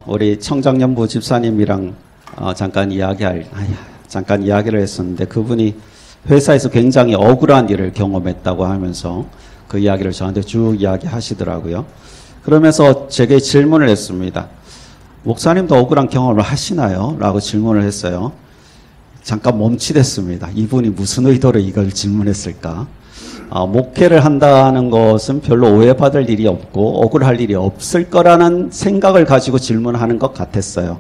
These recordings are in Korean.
우리 청장년부 집사님이랑 잠깐 이야기를 했었는데 그분이 회사에서 굉장히 억울한 일을 경험했다고 하면서 그 이야기를 저한테 쭉 이야기하시더라고요. 그러면서 제게 질문을 했습니다. 목사님도 억울한 경험을 하시나요? 라고 질문을 했어요. 잠깐 멈칫했습니다. 이분이 무슨 의도로 이걸 질문했을까? 목회를 한다는 것은 별로 오해받을 일이 없고 억울할 일이 없을 거라는 생각을 가지고 질문하는 것 같았어요.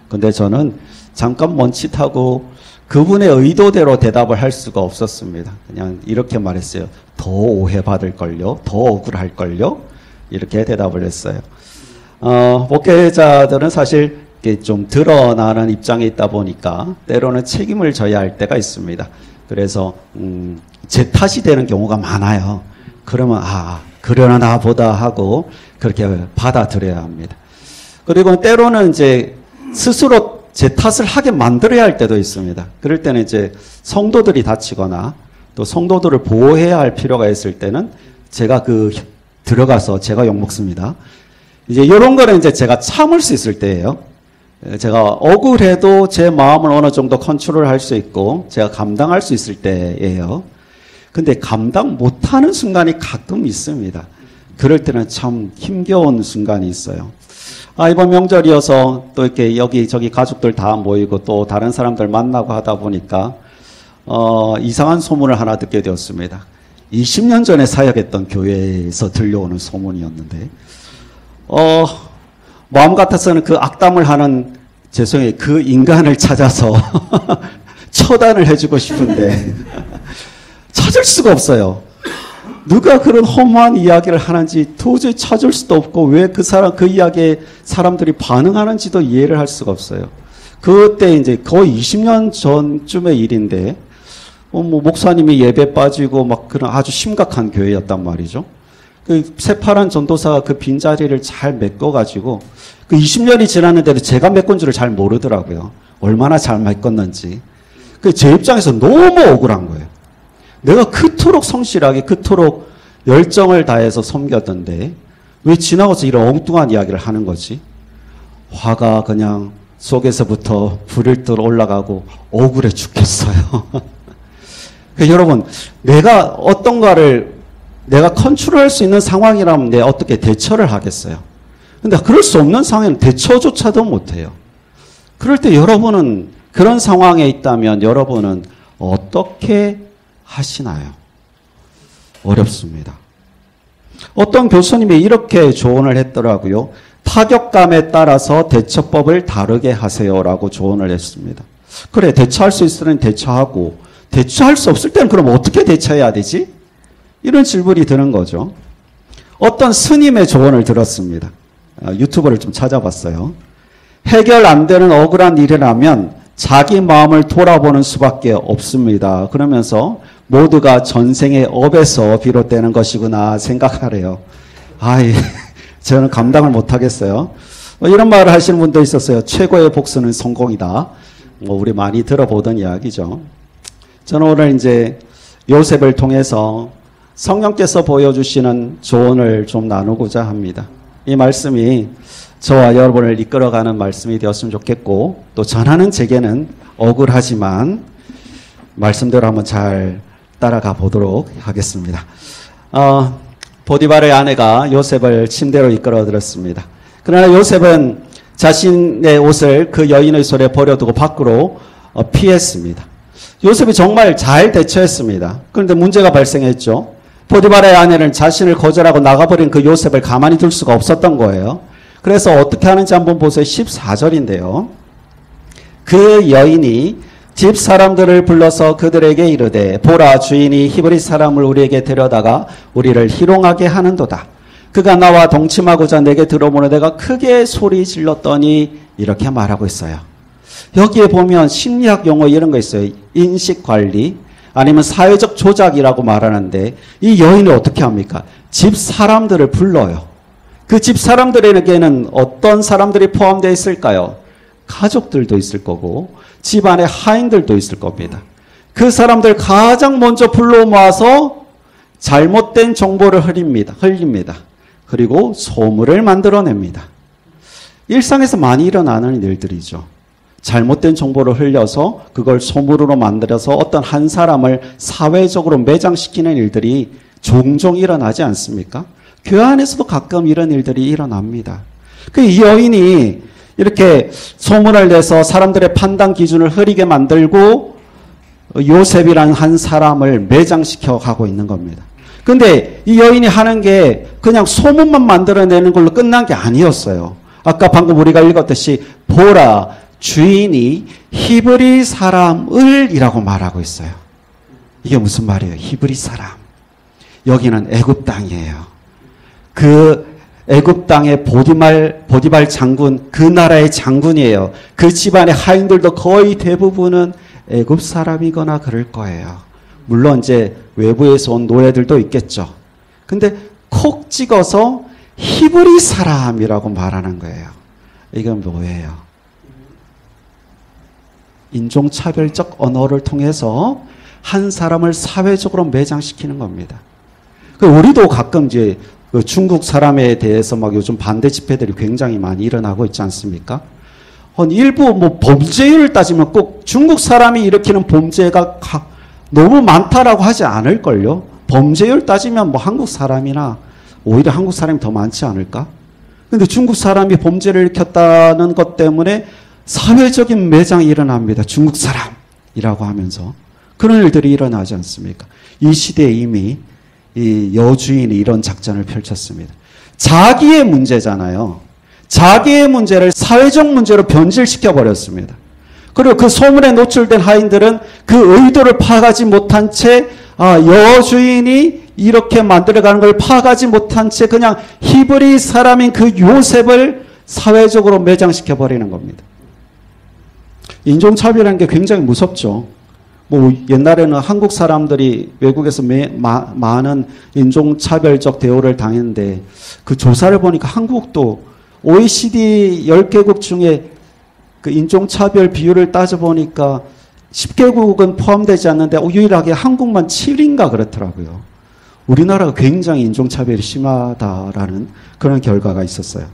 근데 저는 잠깐 멈칫하고 그분의 의도대로 대답을 할 수가 없었습니다. 그냥 이렇게 말했어요. 더 오해받을걸요? 더 억울할걸요? 이렇게 대답을 했어요. 목회자들은 사실 좀 드러나는 입장에 있다 보니까 때로는 책임을 져야 할 때가 있습니다. 그래서 제 탓이 되는 경우가 많아요. 그러면 그러나 보다 하고 그렇게 받아들여야 합니다. 그리고 때로는 이제 스스로 제 탓을 하게 만들어야 할 때도 있습니다. 그럴 때는 이제 성도들이 다치거나 또 성도들을 보호해야 할 필요가 있을 때는 제가 들어가서 제가 욕먹습니다. 이제 이런 거는 이제 제가 참을 수 있을 때예요. 제가 억울해도 제 마음을 어느 정도 컨트롤할 수 있고 제가 감당할 수 있을 때예요. 근데 감당 못하는 순간이 가끔 있습니다. 그럴 때는 참 힘겨운 순간이 있어요. 이번 명절이어서 또 이렇게 여기저기 가족들 다 모이고 또 다른 사람들 만나고 하다 보니까 이상한 소문을 하나 듣게 되었습니다. 20년 전에 사역했던 교회에서 들려오는 소문이었는데 마음 같아서는 그 악담을 하는 그 인간을 찾아서 처단을 해주고 싶은데 찾을 수가 없어요. 누가 그런 허무한 이야기를 하는지 도저히 찾을 수도 없고 왜 그 이야기에 사람들이 반응하는지도 이해를 할 수가 없어요. 그때 이제 거의 20년 전쯤의 일인데 목사님이 예배 빠지고 막 그런 아주 심각한 교회였단 말이죠. 그 새파란 전도사가 그 빈자리를 잘 메꿔가지고 그 20년이 지났는데도 제가 메꾼 줄을 잘 모르더라고요. 얼마나 잘 메꿨는지. 제 입장에서 너무 억울한 거예요. 내가 그토록 성실하게 그토록 열정을 다해서 섬겼던데 왜 지나가서 이런 엉뚱한 이야기를 하는 거지? 화가 그냥 속에서부터 불을 떠 올라가고 억울해 죽겠어요. 여러분, 내가 어떤가를 내가 컨트롤할 수 있는 상황이라면 내가 어떻게 대처를 하겠어요? 근데 그럴 수 없는 상황에는 대처조차도 못해요. 그럴 때 여러분은 그런 상황에 있다면 여러분은 어떻게 하시나요? 어렵습니다. 어떤 교수님이 이렇게 조언을 했더라고요. 타격감에 따라서 대처법을 다르게 하세요라고 조언을 했습니다. 그래, 대처할 수 있을 때는 대처하고 대처할 수 없을 때는 그럼 어떻게 대처해야 되지? 이런 질문이 드는 거죠. 어떤 스님의 조언을 들었습니다. 유튜브를 좀 찾아봤어요. 해결 안 되는 억울한 일이라면 자기 마음을 돌아보는 수밖에 없습니다. 그러면서 모두가 전생의 업에서 비롯되는 것이구나 생각하래요. 저는 감당을 못하겠어요. 이런 말을 하시는 분도 있었어요. 최고의 복수는 성공이다. 우리 많이 들어보던 이야기죠. 저는 오늘 이제 요셉을 통해서 성령께서 보여주시는 조언을 좀 나누고자 합니다. 이 말씀이 저와 여러분을 이끌어가는 말씀이 되었으면 좋겠고 또 전하는 제게는 억울하지만 말씀대로 한번 잘 따라가 보도록 하겠습니다. 보디발의 아내가 요셉을 침대로 이끌어 들었습니다. 그러나 요셉은 자신의 옷을 그 여인의 손에 버려두고 밖으로 피했습니다. 요셉이 정말 잘 대처했습니다. 그런데 문제가 발생했죠. 보디발의 아내는 자신을 거절하고 나가버린 그 요셉을 가만히 둘 수가 없었던 거예요. 그래서 어떻게 하는지 한번 보세요. 14절인데요. 그 여인이 집 사람들을 불러서 그들에게 이르되 보라, 주인이 히브리 사람을 우리에게 데려다가 우리를 희롱하게 하는도다. 그가 나와 동침하고자 내게 들어오므로 내가 크게 소리 질렀더니 이렇게 말하고 있어요. 여기에 보면 심리학 용어 이런 거 있어요. 인식관리 아니면 사회적 조작이라고 말하는데 이 여인을 어떻게 합니까? 집 사람들을 불러요. 그 집 사람들에게는 어떤 사람들이 포함되어 있을까요? 가족들도 있을 거고 집안의 하인들도 있을 겁니다. 그 사람들 가장 먼저 불러 모아서 잘못된 정보를 흘립니다. 그리고 소문을 만들어냅니다. 일상에서 많이 일어나는 일들이죠. 잘못된 정보를 흘려서 그걸 소문으로 만들어서 어떤 한 사람을 사회적으로 매장시키는 일들이 종종 일어나지 않습니까? 교회 안에서도 가끔 이런 일들이 일어납니다. 이 여인이 이렇게 소문을 내서 사람들의 판단 기준을 흐리게 만들고 요셉이라는 한 사람을 매장시켜 가고 있는 겁니다. 근데 이 여인이 하는 게 그냥 소문만 만들어내는 걸로 끝난 게 아니었어요. 아까 방금 우리가 읽었듯이 보라, 주인이 히브리 사람을 이라고 말하고 있어요. 이게 무슨 말이에요? 히브리 사람. 여기는 애굽 땅이에요. 그 애굽 땅의 보디발 장군, 그 나라의 장군이에요. 그 집안의 하인들도 거의 대부분은 애굽 사람이거나 그럴 거예요. 물론 이제 외부에서 온 노예들도 있겠죠. 근데 콕 찍어서 히브리 사람이라고 말하는 거예요. 이건 뭐예요? 인종차별적 언어를 통해서 한 사람을 사회적으로 매장시키는 겁니다. 우리도 가끔 이제 중국 사람에 대해서 막 요즘 반대 집회들이 굉장히 많이 일어나고 있지 않습니까? 일부 뭐 범죄율을 따지면 꼭 중국 사람이 일으키는 범죄가 너무 많다라고 하지 않을걸요? 범죄율 따지면 뭐 한국 사람이나 오히려 한국 사람이 더 많지 않을까? 근데 중국 사람이 범죄를 일으켰다는 것 때문에 사회적인 매장이 일어납니다. 중국 사람이라고 하면서. 그런 일들이 일어나지 않습니까? 이 시대에 이미 이 여주인이 이런 작전을 펼쳤습니다. 자기의 문제잖아요. 자기의 문제를 사회적 문제로 변질시켜 버렸습니다. 그리고 그 소문에 노출된 하인들은 그 의도를 파악하지 못한 채 여주인이 이렇게 만들어가는 걸 파악하지 못한 채 그냥 히브리 사람인 그 요셉을 사회적으로 매장시켜 버리는 겁니다. 인종차별이라는 게 굉장히 무섭죠. 뭐 옛날에는 한국 사람들이 외국에서 많은 인종차별적 대우를 당했는데 그 조사를 보니까 한국도 OECD 10개국 중에 그 인종차별 비율을 따져보니까 10개국은 포함되지 않는데 유일하게 한국만 7인가 그렇더라고요. 우리나라가 굉장히 인종차별이 심하다라는 그런 결과가 있었어요.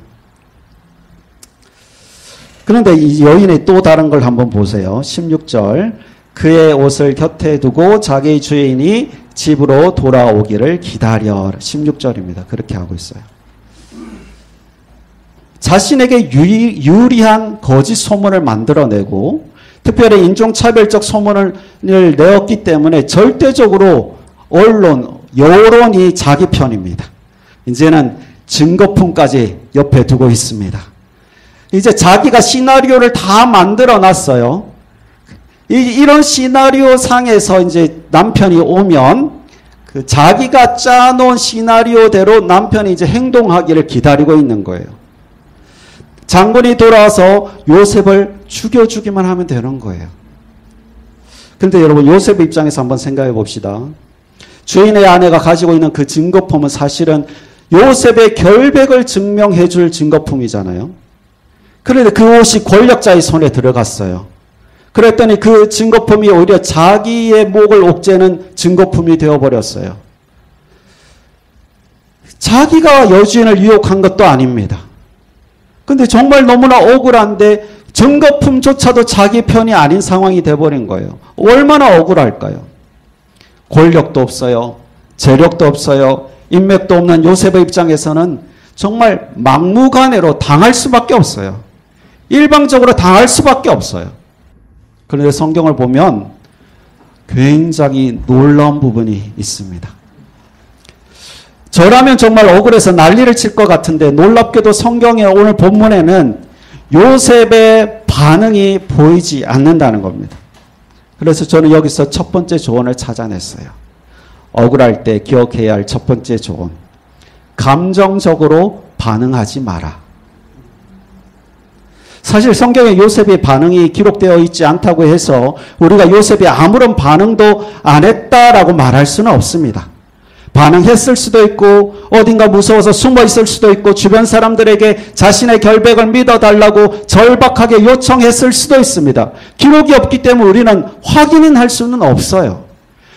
그런데 이 여인의 또 다른 걸 한번 보세요. 16절. 그의 옷을 곁에 두고 자기 주인이 집으로 돌아오기를 기다려. 16절입니다. 그렇게 하고 있어요. 자신에게 유리한 거짓 소문을 만들어내고 특별히 인종차별적 소문을 내었기 때문에 절대적으로 여론이 자기 편입니다. 이제는 증거품까지 옆에 두고 있습니다. 이제 자기가 시나리오를 다 만들어 놨어요. 이런 시나리오 상에서 이제 남편이 오면 그 자기가 짜놓은 시나리오대로 남편이 이제 행동하기를 기다리고 있는 거예요. 장군이 돌아와서 요셉을 죽여주기만 하면 되는 거예요. 근데 여러분 요셉 입장에서 한번 생각해 봅시다. 주인의 아내가 가지고 있는 그 증거품은 사실은 요셉의 결백을 증명해 줄 증거품이잖아요. 그런데 그 옷이 권력자의 손에 들어갔어요. 그랬더니 그 증거품이 오히려 자기의 목을 옥죄는 증거품이 되어버렸어요. 자기가 여주인을 유혹한 것도 아닙니다. 근데 정말 너무나 억울한데 증거품조차도 자기 편이 아닌 상황이 돼버린 거예요. 얼마나 억울할까요? 권력도 없어요. 재력도 없어요. 인맥도 없는 요셉의 입장에서는 정말 막무가내로 당할 수밖에 없어요. 일방적으로 당할 수밖에 없어요. 그런데 성경을 보면 굉장히 놀라운 부분이 있습니다. 저라면 정말 억울해서 난리를 칠 것 같은데 놀랍게도 성경의 오늘 본문에는 요셉의 반응이 보이지 않는다는 겁니다. 그래서 저는 여기서 첫 번째 조언을 찾아냈어요. 억울할 때 기억해야 할 첫 번째 조언. 감정적으로 반응하지 마라. 사실 성경에 요셉의 반응이 기록되어 있지 않다고 해서 우리가 요셉이 아무런 반응도 안 했다라고 말할 수는 없습니다. 반응했을 수도 있고 어딘가 무서워서 숨어 있을 수도 있고 주변 사람들에게 자신의 결백을 믿어달라고 절박하게 요청했을 수도 있습니다. 기록이 없기 때문에 우리는 확인은 할 수는 없어요.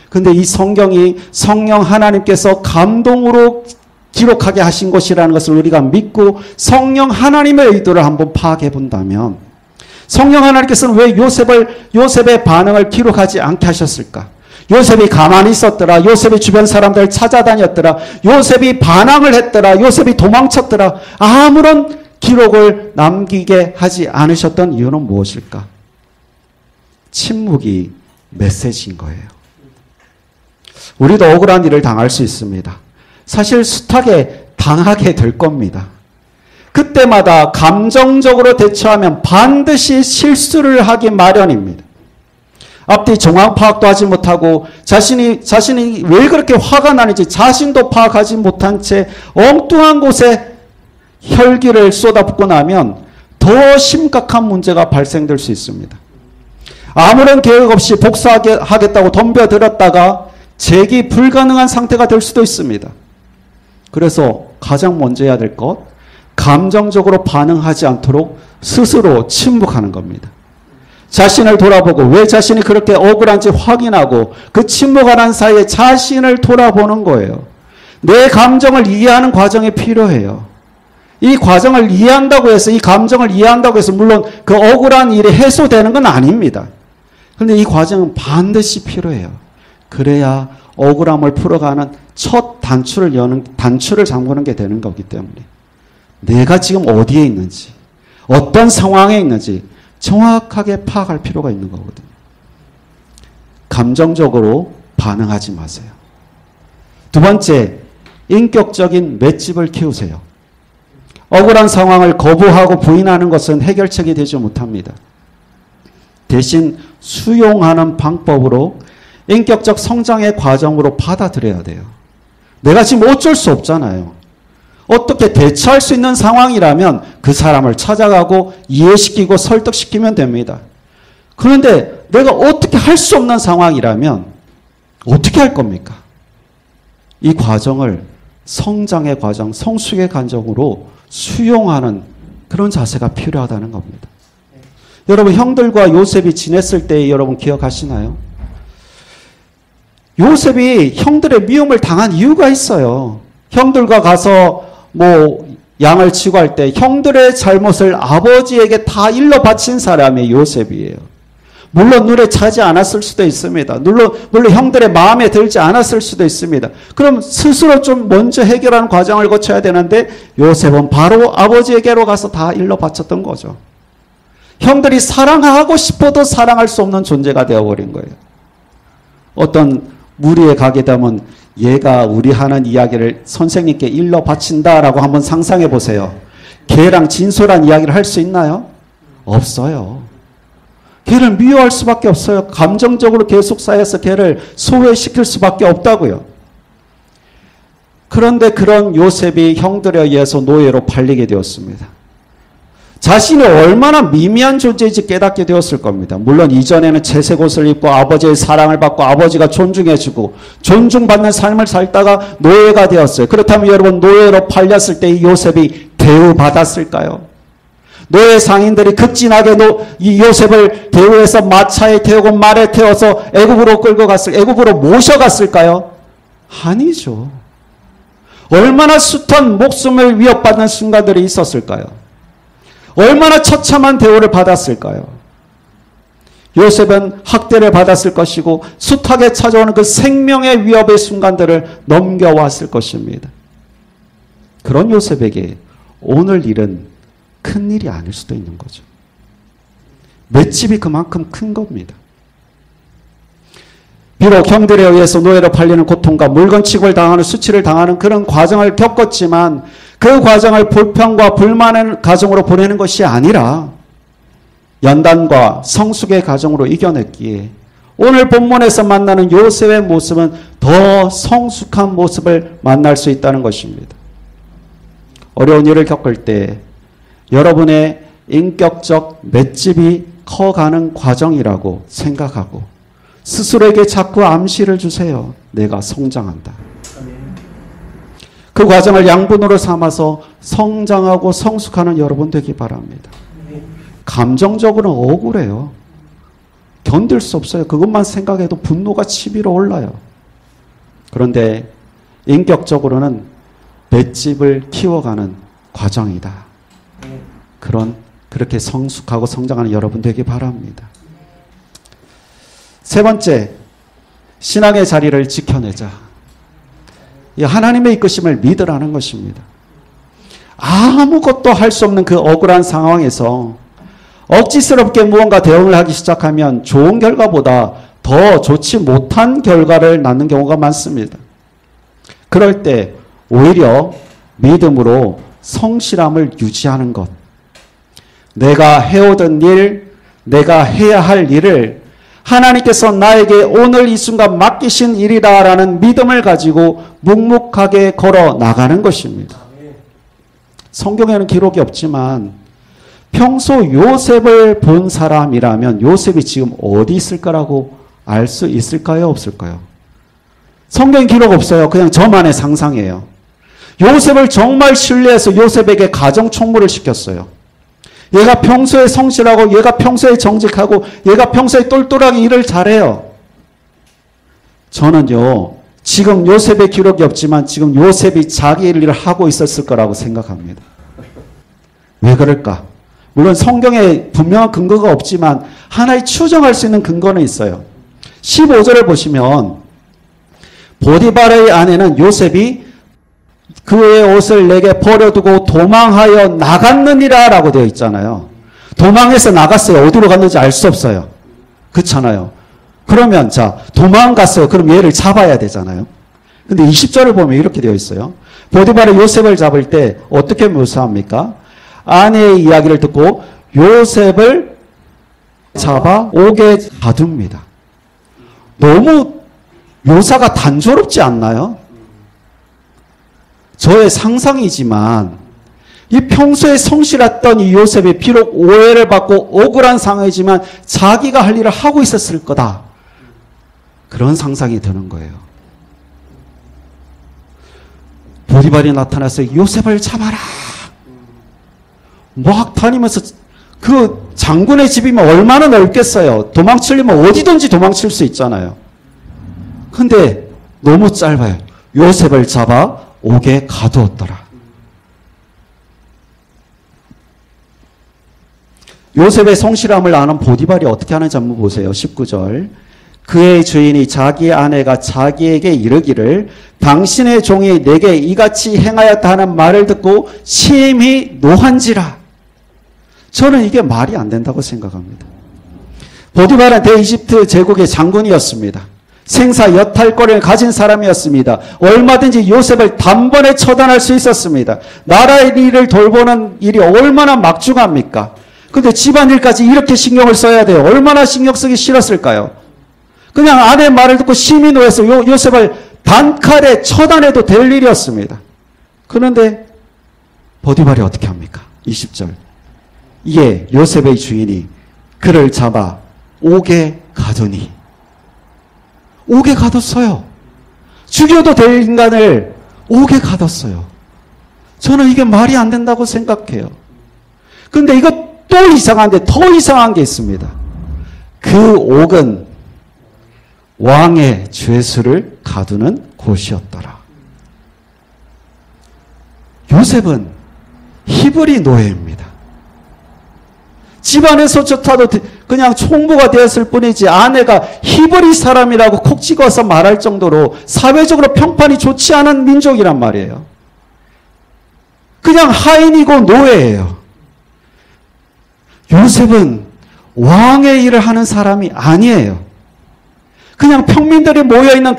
근데 이 성경이 성령 하나님께서 감동으로 기록하게 하신 것이라는 것을 우리가 믿고 성령 하나님의 의도를 한번 파악해 본다면 성령 하나님께서는 왜 요셉의 반응을 기록하지 않게 하셨을까? 요셉이 가만히 있었더라. 요셉이 주변 사람들을 찾아다녔더라. 요셉이 반항을 했더라. 요셉이 도망쳤더라. 아무런 기록을 남기게 하지 않으셨던 이유는 무엇일까? 침묵이 메시지인 거예요. 우리도 억울한 일을 당할 수 있습니다. 사실 숱하게 당하게 될 겁니다. 그때마다 감정적으로 대처하면 반드시 실수를 하기 마련입니다. 앞뒤 정황 파악도 하지 못하고 자신이 왜 그렇게 화가 나는지 자신도 파악하지 못한 채 엉뚱한 곳에 혈기를 쏟아붓고 나면 더 심각한 문제가 발생될 수 있습니다. 아무런 계획 없이 복수하겠다고 덤벼들었다가 재기 불가능한 상태가 될 수도 있습니다. 그래서 가장 먼저 해야 될 것, 감정적으로 반응하지 않도록 스스로 침묵하는 겁니다. 자신을 돌아보고 왜 자신이 그렇게 억울한지 확인하고 그 침묵하는 사이에 자신을 돌아보는 거예요. 내 감정을 이해하는 과정이 필요해요. 이 과정을 이해한다고 해서, 이 감정을 이해한다고 해서 물론 그 억울한 일이 해소되는 건 아닙니다. 그런데 이 과정은 반드시 필요해요. 그래야 억울함을 풀어가는 첫 단추를 잠그는 게 되는 거기 때문에 내가 지금 어디에 있는지, 어떤 상황에 있는지 정확하게 파악할 필요가 있는 거거든요. 감정적으로 반응하지 마세요. 두 번째, 인격적인 맷집을 키우세요. 억울한 상황을 거부하고 부인하는 것은 해결책이 되지 못합니다. 대신 수용하는 방법으로 인격적 성장의 과정으로 받아들여야 돼요. 내가 지금 어쩔 수 없잖아요. 어떻게 대처할 수 있는 상황이라면 그 사람을 찾아가고 이해시키고 설득시키면 됩니다. 그런데 내가 어떻게 할 수 없는 상황이라면 어떻게 할 겁니까? 이 과정을 성장의 과정, 성숙의 과정으로 수용하는 그런 자세가 필요하다는 겁니다. 여러분, 형들과 요셉이 지냈을 때 여러분 기억하시나요? 요셉이 형들의 미움을 당한 이유가 있어요. 형들과 가서 양을 치고 할 때 형들의 잘못을 아버지에게 다 일러 바친 사람이 요셉이에요. 물론 눈에 차지 않았을 수도 있습니다. 물론 형들의 마음에 들지 않았을 수도 있습니다. 그럼 스스로 좀 먼저 해결하는 과정을 거쳐야 되는데 요셉은 바로 아버지에게로 가서 다 일러 바쳤던 거죠. 형들이 사랑하고 싶어도 사랑할 수 없는 존재가 되어버린 거예요. 어떤 무리에 가게 되면 얘가 우리 하는 이야기를 선생님께 일러 바친다라고 한번 상상해 보세요. 걔랑 진솔한 이야기를 할 수 있나요? 없어요. 걔를 미워할 수밖에 없어요. 감정적으로 계속 쌓여서 걔를 소외시킬 수밖에 없다고요. 그런데 그런 요셉이 형들에 의해서 노예로 팔리게 되었습니다. 자신이 얼마나 미미한 존재인지 깨닫게 되었을 겁니다. 물론 이전에는 채색 옷을 입고 아버지의 사랑을 받고 아버지가 존중해주고 존중받는 삶을 살다가 노예가 되었어요. 그렇다면 여러분, 노예로 팔렸을 때 이 요셉이 대우받았을까요? 노예 상인들이 극진하게 이 요셉을 대우해서 마차에 태우고 말에 태워서 애국으로 모셔갔을까요? 아니죠. 얼마나 숱한 목숨을 위협받는 순간들이 있었을까요? 얼마나 처참한 대우를 받았을까요? 요셉은 학대를 받았을 것이고 숱하게 찾아오는 그 생명의 위협의 순간들을 넘겨왔을 것입니다. 그런 요셉에게 오늘 일은 큰 일이 아닐 수도 있는 거죠. 맷집이 그만큼 큰 겁니다. 비록 형들에 의해서 노예로 팔리는 고통과 물건 취급을 당하는 수치를 당하는 그런 과정을 겪었지만 그 과정을 불평과 불만의 과정으로 보내는 것이 아니라 연단과 성숙의 과정으로 이겨냈기에 오늘 본문에서 만나는 요셉의 모습은 더 성숙한 모습을 만날 수 있다는 것입니다. 어려운 일을 겪을 때 여러분의 인격적 맷집이 커가는 과정이라고 생각하고 스스로에게 자꾸 암시를 주세요. 내가 성장한다. 그 과정을 양분으로 삼아서 성장하고 성숙하는 여러분 되기 바랍니다. 감정적으로는 억울해요. 견딜 수 없어요. 그것만 생각해도 분노가 치밀어 올라요. 그런데 인격적으로는 맷집을 키워가는 과정이다. 그렇게 성숙하고 성장하는 여러분 되기 바랍니다. 세 번째, 신앙의 자리를 지켜내자. 이 하나님의 이끄심을 믿으라는 것입니다. 아무것도 할 수 없는 그 억울한 상황에서 억지스럽게 무언가 대응을 하기 시작하면 좋은 결과보다 더 좋지 못한 결과를 낳는 경우가 많습니다. 그럴 때 오히려 믿음으로 성실함을 유지하는 것. 내가 해오던 일, 내가 해야 할 일을 하나님께서 나에게 오늘 이 순간 맡기신 일이다라는 믿음을 가지고 묵묵하게 걸어 나가는 것입니다. 성경에는 기록이 없지만 평소 요셉을 본 사람이라면 요셉이 지금 어디 있을 거라고 알 수 있을까요? 없을까요? 성경 기록 없어요. 그냥 저만의 상상이에요. 요셉을 정말 신뢰해서 요셉에게 가정 총무를 시켰어요. 얘가 평소에 성실하고 얘가 평소에 정직하고 얘가 평소에 똘똘하게 일을 잘해요. 저는요, 지금 요셉의 기록이 없지만 지금 요셉이 자기 일을 하고 있었을 거라고 생각합니다. 왜 그럴까? 물론 성경에 분명한 근거가 없지만 하나의 추정할 수 있는 근거는 있어요. 15절을 보시면 보디발의 아내는 요셉이 그의 옷을 내게 버려두고 도망하여 나갔느니라 라고 되어 있잖아요. 도망해서 나갔어요. 어디로 갔는지 알 수 없어요. 그렇잖아요. 그러면 자, 도망갔어요. 그럼 얘를 잡아야 되잖아요. 근데 20절을 보면 이렇게 되어 있어요. 보디발이 요셉을 잡을 때 어떻게 묘사합니까? 아내의 이야기를 듣고 요셉을 잡아 옥에 가둡니다. 너무 묘사가 단조롭지 않나요? 저의 상상이지만 이 평소에 성실했던 이 요셉이 비록 오해를 받고 억울한 상황이지만 자기가 할 일을 하고 있었을 거다. 그런 상상이 드는 거예요. 보디발이 나타나서 요셉을 잡아라. 막 다니면서 그 장군의 집이면 얼마나 넓겠어요. 도망치려면 어디든지 도망칠 수 있잖아요. 근데 너무 짧아요. 요셉을 잡아 옥에 가두었더라. 요셉의 성실함을 아는 보디발이 어떻게 하는지 한번 보세요. 19절. 그의 주인이 자기 아내가 자기에게 이르기를 당신의 종이 내게 이같이 행하였다 하는 말을 듣고 심히 노한지라. 저는 이게 말이 안 된다고 생각합니다. 보디발은 대이집트 제국의 장군이었습니다. 생사 여탈권을 가진 사람이었습니다. 얼마든지 요셉을 단번에 처단할 수 있었습니다. 나라의 일을 돌보는 일이 얼마나 막중합니까? 근데 집안일까지 이렇게 신경을 써야 돼요. 얼마나 신경 쓰기 싫었을까요? 그냥 아내 말을 듣고 심히 노해서 요셉을 단칼에 처단해도 될 일이었습니다. 그런데 보디발이 어떻게 합니까? 20절. 이에 요셉의 주인이 그를 잡아 옥에 가두니. 옥에 가뒀어요. 죽여도 될 인간을 옥에 가뒀어요. 저는 이게 말이 안 된다고 생각해요. 그런데 이거 또 이상한데 더 이상한 게 있습니다. 그 옥은 왕의 죄수를 가두는 곳이었더라. 요셉은 히브리 노예입니다. 집안에서조차도 그냥 총부가 되었을 뿐이지 아내가 히브리 사람이라고 콕 찍어서 말할 정도로 사회적으로 평판이 좋지 않은 민족이란 말이에요. 그냥 하인이고 노예예요. 요셉은 왕의 일을 하는 사람이 아니에요. 그냥 평민들이 모여있는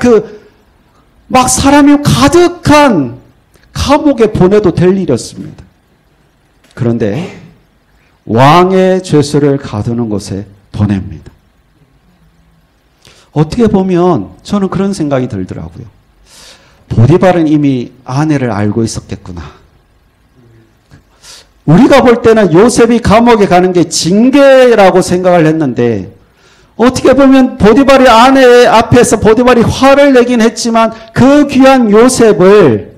막 사람이 가득한 감옥에 보내도 될 일이었습니다. 그런데 왕의 죄수를 가두는 곳에 보냅니다. 어떻게 보면 저는 그런 생각이 들더라고요. 보디발은 이미 아내를 알고 있었겠구나. 우리가 볼 때는 요셉이 감옥에 가는 게 징계라고 생각을 했는데 어떻게 보면 보디발이 아내 앞에서 보디발이 화를 내긴 했지만 그 귀한 요셉을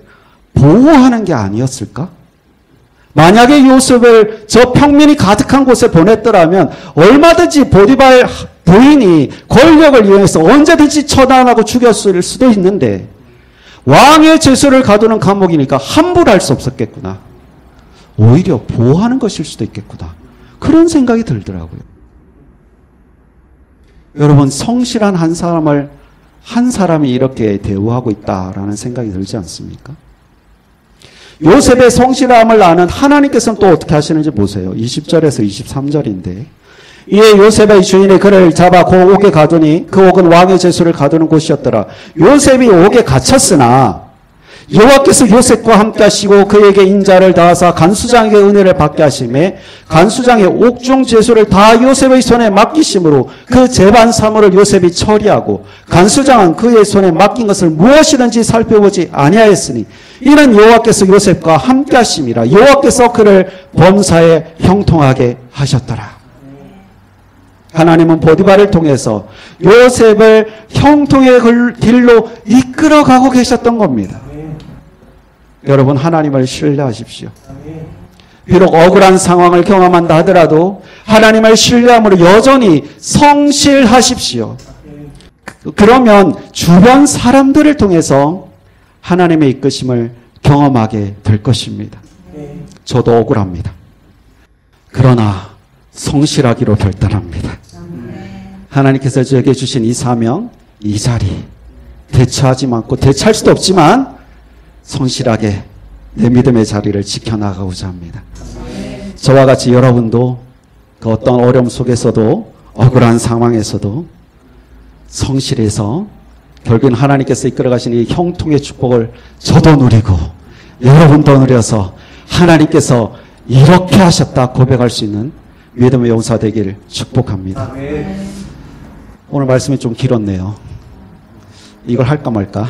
보호하는 게 아니었을까? 만약에 요셉을 저 평민이 가득한 곳에 보냈더라면 얼마든지 보디발 부인이 권력을 이용해서 언제든지 처단하고 죽였을 수도 있는데 왕의 제소를 가두는 감옥이니까 함부로 할 수 없었겠구나. 오히려 보호하는 것일 수도 있겠구나. 그런 생각이 들더라고요. 여러분, 성실한 한 사람이 이렇게 대우하고 있다라는 생각이 들지 않습니까? 요셉의 성실함을 아는 하나님께서는 또 어떻게 하시는지 보세요. 20절에서 23절인데 이에 요셉의 주인이 그를 잡아 그 옥에 가두니 그 옥은 왕의 제수를 가두는 곳이었더라. 요셉이 옥에 갇혔으나 여호와께서 요셉과 함께 하시고 그에게 인자를 다하사 간수장에게 은혜를 받게 하시매 간수장의 옥중 제수를 다 요셉의 손에 맡기심으로 그 재반 사물을 요셉이 처리하고 간수장은 그의 손에 맡긴 것을 무엇이든지 살펴보지 아니하였으니 이는 여호와께서 요셉과 함께 하심이라. 여호와께서 그를 범사에 형통하게 하셨더라. 하나님은 보디발을 통해서 요셉을 형통의 길로 이끌어가고 계셨던 겁니다. 여러분, 하나님을 신뢰하십시오. 비록 억울한 상황을 경험한다 하더라도 하나님을 신뢰함으로 여전히 성실하십시오. 그러면 주변 사람들을 통해서 하나님의 이끄심을 경험하게 될 것입니다. 저도 억울합니다. 그러나 성실하기로 결단합니다. 하나님께서 저에게 주신 이 사명, 이 자리 대처하지 않고 대처할 수도 없지만 성실하게 내 믿음의 자리를 지켜나가고자 합니다. 저와 같이 여러분도 그 어떤 어려움 속에서도 억울한 상황에서도 성실해서 결국은 하나님께서 이끌어가신 이 형통의 축복을 저도 누리고 여러분도 누려서 하나님께서 이렇게 하셨다 고백할 수 있는 믿음의 용사 되기를 축복합니다. 오늘 말씀이 좀 길었네요. 이걸 할까 말까.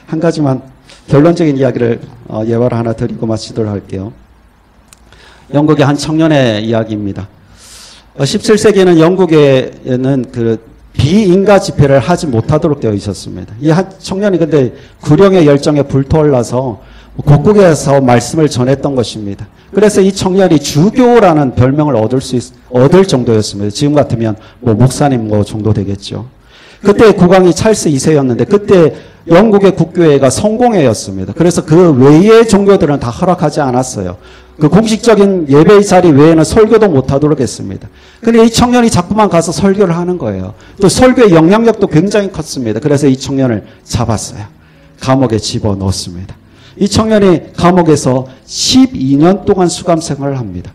한 가지만 결론적인 이야기를 예화를 하나 드리고 마치도록 할게요. 영국의 한 청년의 이야기입니다. 17세기에는 영국에는 그 비인가 집회를 하지 못하도록 되어 있었습니다. 이 한 청년이 근데 구령의 열정에 불타올라서 곡국에서 말씀을 전했던 것입니다. 그래서 이 청년이 주교라는 별명을 얻을 정도였습니다. 지금 같으면 목사님 정도 되겠죠. 그때 국왕이 찰스 2세였는데 그때 영국의 국교회가 성공회였습니다. 그래서 그 외의 종교들은 다 허락하지 않았어요. 그 공식적인 예배의 자리 외에는 설교도 못하도록 했습니다. 근데 이 청년이 자꾸만 가서 설교를 하는 거예요. 또 설교의 영향력도 굉장히 컸습니다. 그래서 이 청년을 잡았어요. 감옥에 집어넣었습니다. 이 청년이 감옥에서 12년 동안 수감 생활을 합니다.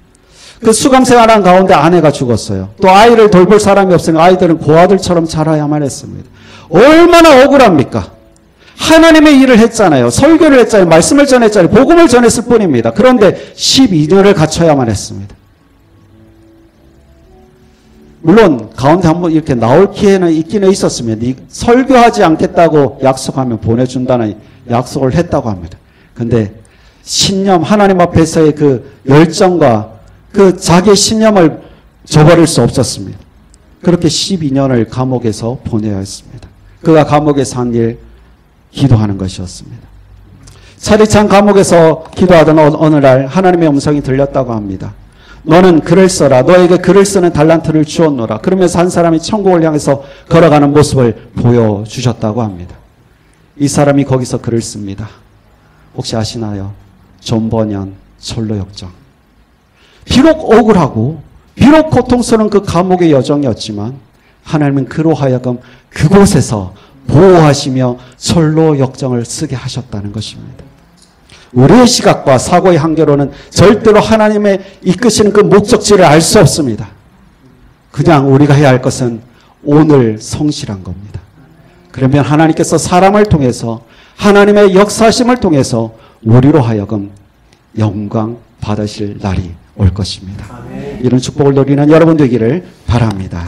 그 수감 생활한 가운데 아내가 죽었어요. 또 아이를 돌볼 사람이 없으니 아이들은 고아들처럼 자라야만 했습니다. 얼마나 억울합니까? 하나님의 일을 했잖아요. 설교를 했잖아요. 말씀을 전했잖아요. 복음을 전했을 뿐입니다. 그런데 12년을 갇혀야만 했습니다. 물론 가운데 한번 이렇게 나올 기회는 있기는 있었으면 설교하지 않겠다고 약속하면 보내준다는 약속을 했다고 합니다. 근데 신념, 하나님 앞에서의 그 열정과 그 자기의 신념을 저버릴 수 없었습니다. 그렇게 12년을 감옥에서 보내야 했습니다. 그가 감옥에서 한 일, 기도하는 것이었습니다. 차디찬 감옥에서 기도하던 어느 날 하나님의 음성이 들렸다고 합니다. 너는 글을 써라. 너에게 글을 쓰는 달란트를 주었노라. 그러면서 한 사람이 천국을 향해서 걸어가는 모습을 보여주셨다고 합니다. 이 사람이 거기서 글을 씁니다. 혹시 아시나요? 존 버년 철로역정. 비록 억울하고 비록 고통스러운 그 감옥의 여정이었지만 하나님은 그로 하여금 그곳에서 보호하시며 철로역정을 쓰게 하셨다는 것입니다. 우리의 시각과 사고의 한계로는 절대로 하나님의 이끄시는 그 목적지를 알 수 없습니다. 그냥 우리가 해야 할 것은 오늘 성실한 겁니다. 그러면 하나님께서 사람을 통해서 하나님의 역사심을 통해서 우리로 하여금 영광 받으실 날이 올 것입니다. 이런 축복을 누리는 여러분 되기를 바랍니다.